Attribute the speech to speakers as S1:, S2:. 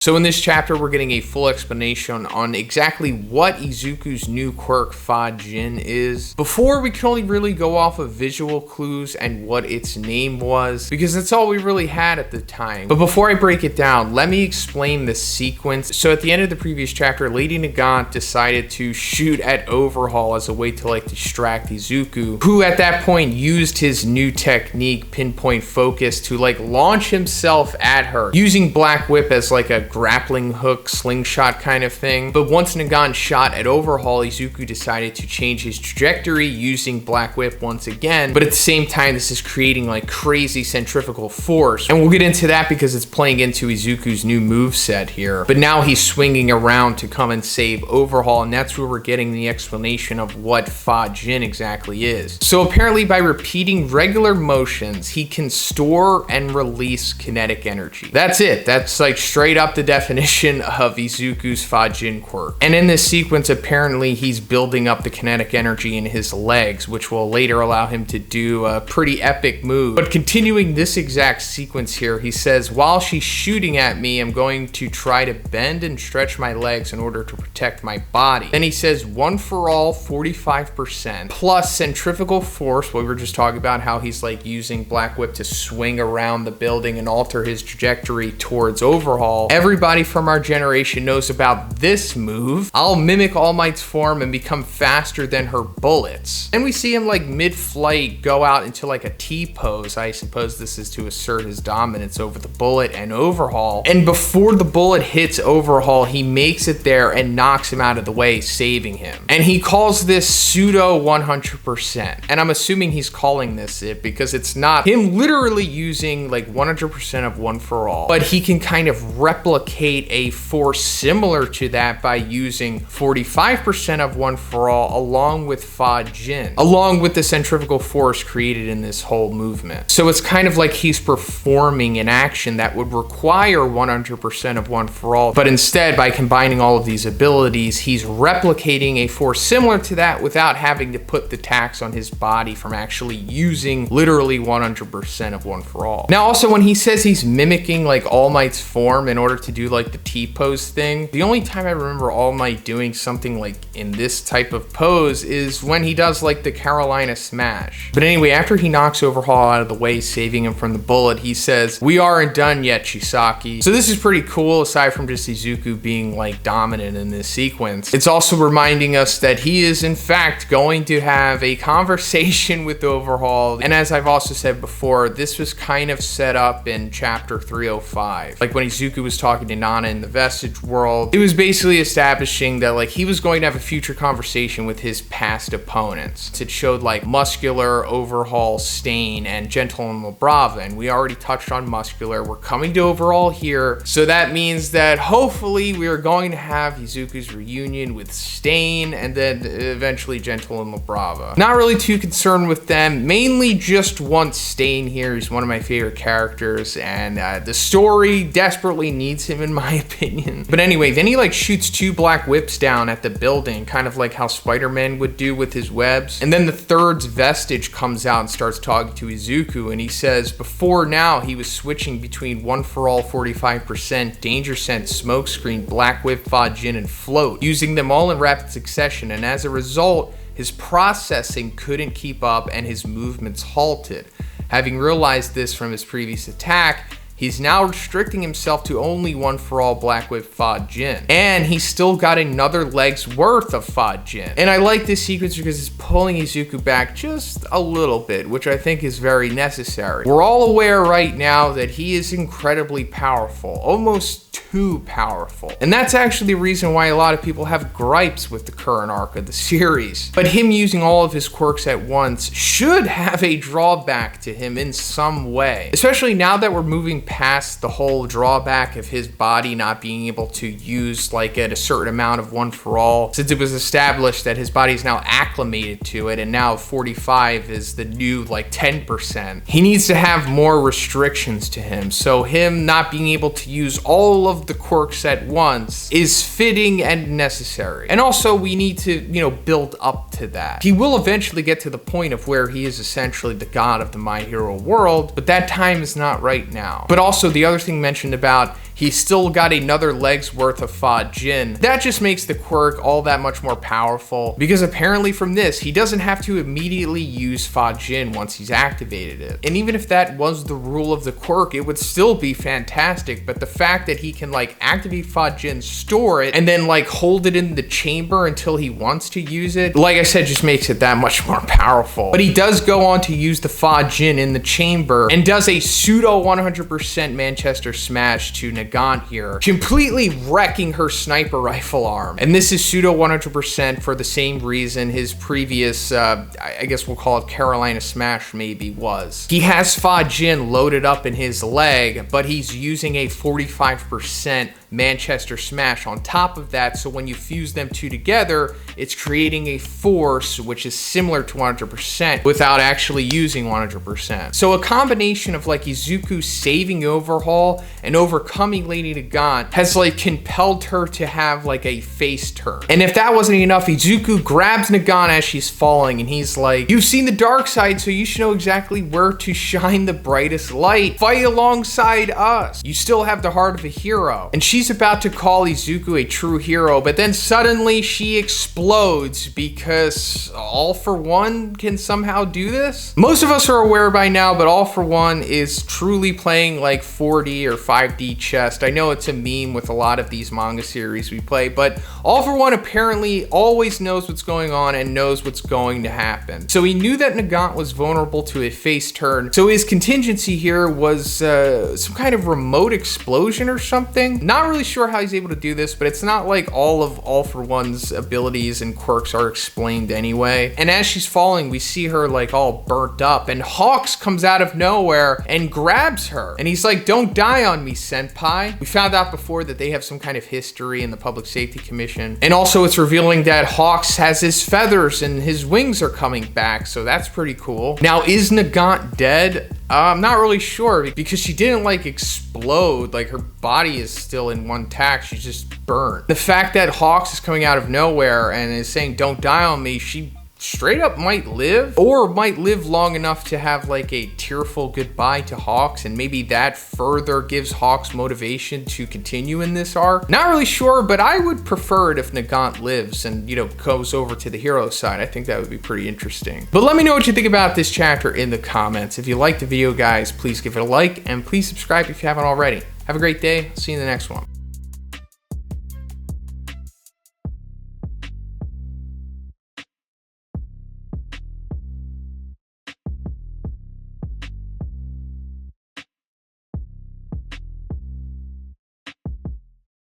S1: So in this chapter, we're getting a full explanation on exactly what Izuku's new quirk Fa-Jin is. Before, we could only really go off of visual clues and what its name was, because that's all we really had at the time. But before I break it down, let me explain the sequence. So at the end of the previous chapter, Lady Nagant decided to shoot at Overhaul as a way to distract Izuku, who at that point used his new technique, pinpoint focus, to launch himself at her, using Black Whip as a grappling hook slingshot kind of thing. But once Nagant shot at Overhaul, Izuku decided to change his trajectory using Black Whip once again, but at the same time this is creating crazy centrifugal force, and we'll get into that because it's playing into Izuku's new moveset here. But now he's swinging around to come and save Overhaul, and that's where we're getting the explanation of what Fa-Jin exactly is. So apparently by repeating regular motions, he can store and release kinetic energy. That's it. That's straight up the definition of Izuku's Fa-Jin quirk. And in this sequence, apparently he's building up the kinetic energy in his legs, which will later allow him to do a pretty epic move. But continuing this exact sequence here, he says, while she's shooting at me, I'm going to try to bend and stretch my legs in order to protect my body. Then he says, one for all, 45%, plus centrifugal force, what we were just talking about, how he's using Black Whip to swing around the building and alter his trajectory towards Overhaul. Everybody from our generation knows about this move. I'll mimic All Might's form and become faster than her bullets. And we see him mid-flight go out into a T pose. I suppose this is to assert his dominance over the bullet and Overhaul. And before the bullet hits Overhaul, he makes it there and knocks him out of the way, saving him. And he calls this Pseudo 100%. And I'm assuming he's calling this it because it's not him literally using 100% of one for all, but he can kind of replicate a force similar to that by using 45% of one for all along with Fa-Jin, along with the centrifugal force created in this whole movement. So it's kind of like he's performing an action that would require 100% of one for all, but instead by combining all of these abilities, he's replicating a force similar to that without having to put the tax on his body from actually using literally 100% of one for all. Now also when he says he's mimicking All Might's form in order to do the T-pose thing, the only time I remember All Might doing something in this type of pose is when he does the Carolina Smash. But anyway, after he knocks Overhaul out of the way, saving him from the bullet, he says, "We aren't done yet, Chisaki." So this is pretty cool, aside from just Izuku being dominant in this sequence. It's also reminding us that he is in fact going to have a conversation with Overhaul. And as I've also said before, this was kind of set up in chapter 305. When Izuku was talking to Nana in the Vestige world, it was basically establishing that he was going to have a future conversation with his past opponents. It showed Muscular, Overhaul, Stain, and Gentle and Labrava, and we already touched on Muscular. We're coming to Overhaul here, so that means that hopefully we are going to have Izuku's reunion with Stain and then eventually Gentle and Labrava. Not really too concerned with them, mainly just want Stain here. He's one of my favorite characters, and the story desperately needs him in my opinion. But anyway, then he shoots two Black Whips down at the building, kind of how Spider-Man would do with his webs. And then the third's Vestige comes out and starts talking to Izuku, and he says before now he was switching between one for all, 45%, Danger Scent, Smokescreen, Black Whip, Fa-Jin, and Float, using them all in rapid succession, and as a result his processing couldn't keep up and his movements halted. Having realized this from his previous attack, he's now restricting himself to only one for all Black Whip Fa-Jin. And he's still got another leg's worth of Fa-Jin. And I like this sequence because it's pulling Izuku back just a little bit, which I think is very necessary. We're all aware right now that he is incredibly powerful, almost too powerful. And that's actually the reason why a lot of people have gripes with the current arc of the series. But him using all of his quirks at once should have a drawback to him in some way. Especially now that we're moving past the whole drawback of his body not being able to use at a certain amount of one for all, since it was established that his body is now acclimated to it, and now 45 is the new 10%. He needs to have more restrictions to him, so him not being able to use all of the quirks at once is fitting and necessary. And also we need to, build up to that. He will eventually get to the point of where he is essentially the god of the My Hero world, but that time is not right now. But also the other thing mentioned about he's still got another leg's worth of Fa Jin. That just makes the quirk all that much more powerful, because apparently from this, he doesn't have to immediately use Fa Jin once he's activated it. And even if that was the rule of the quirk, it would still be fantastic, but the fact that he can like activate Fa Jin, store it, and then like hold it in the chamber until he wants to use it, like I said, just makes it that much more powerful. But he does go on to use the Fa Jin in the chamber and does a pseudo 100% Manchester smash to Nagant here, completely wrecking her sniper rifle arm. And this is pseudo 100% for the same reason his previous, I guess we'll call it Carolina smash maybe was. He has Fa Jin loaded up in his leg, but he's using a 45% Manchester smash on top of that, so when you fuse them two together, it's creating a force which is similar to 100% without actually using 100%. So a combination of like Izuku saving Overhaul and overcoming Lady Nagant has like compelled her to have like a face turn. And if that wasn't enough, Izuku grabs Nagant as she's falling and he's like, "You've seen the dark side, so you should know exactly where to shine the brightest light. Fight alongside us. You still have the heart of a hero." And she's about to call Izuku a true hero, but then suddenly she explodes because All For One can somehow do this. Most of us are aware by now, but All For One is truly playing like 4D or 5D chess. I know it's a meme with a lot of these manga series we play, but All For One apparently always knows what's going on and knows what's going to happen. So he knew that Nagant was vulnerable to a face turn, so his contingency here was some kind of remote explosion or something. Not really sure how he's able to do this, but it's not like all of All For One's abilities and quirks are explained anyway. And as she's falling, we see her like all burnt up, and Hawks comes out of nowhere and grabs her. And he's like, "Don't die on me, senpai." We found out before that they have some kind of history in the Public Safety Commission. And also it's revealing that Hawks has his feathers and his wings are coming back, so that's pretty cool. Now, is Nagant dead? I'm not really sure, because she didn't like explode, like her body is still in one tack, she's just burnt. The fact that Hawks is coming out of nowhere and is saying, "Don't die on me," she straight up might live, or might live long enough to have like a tearful goodbye to Hawks, and maybe that further gives Hawks motivation to continue in this arc. Not really sure, but I would prefer it if Nagant lives and, you know, goes over to the hero side. I think that would be pretty interesting. But let me know what you think about this chapter in the comments. If you liked the video, guys, please give it a like, and please subscribe if you haven't already. Have a great day. See you in the next one.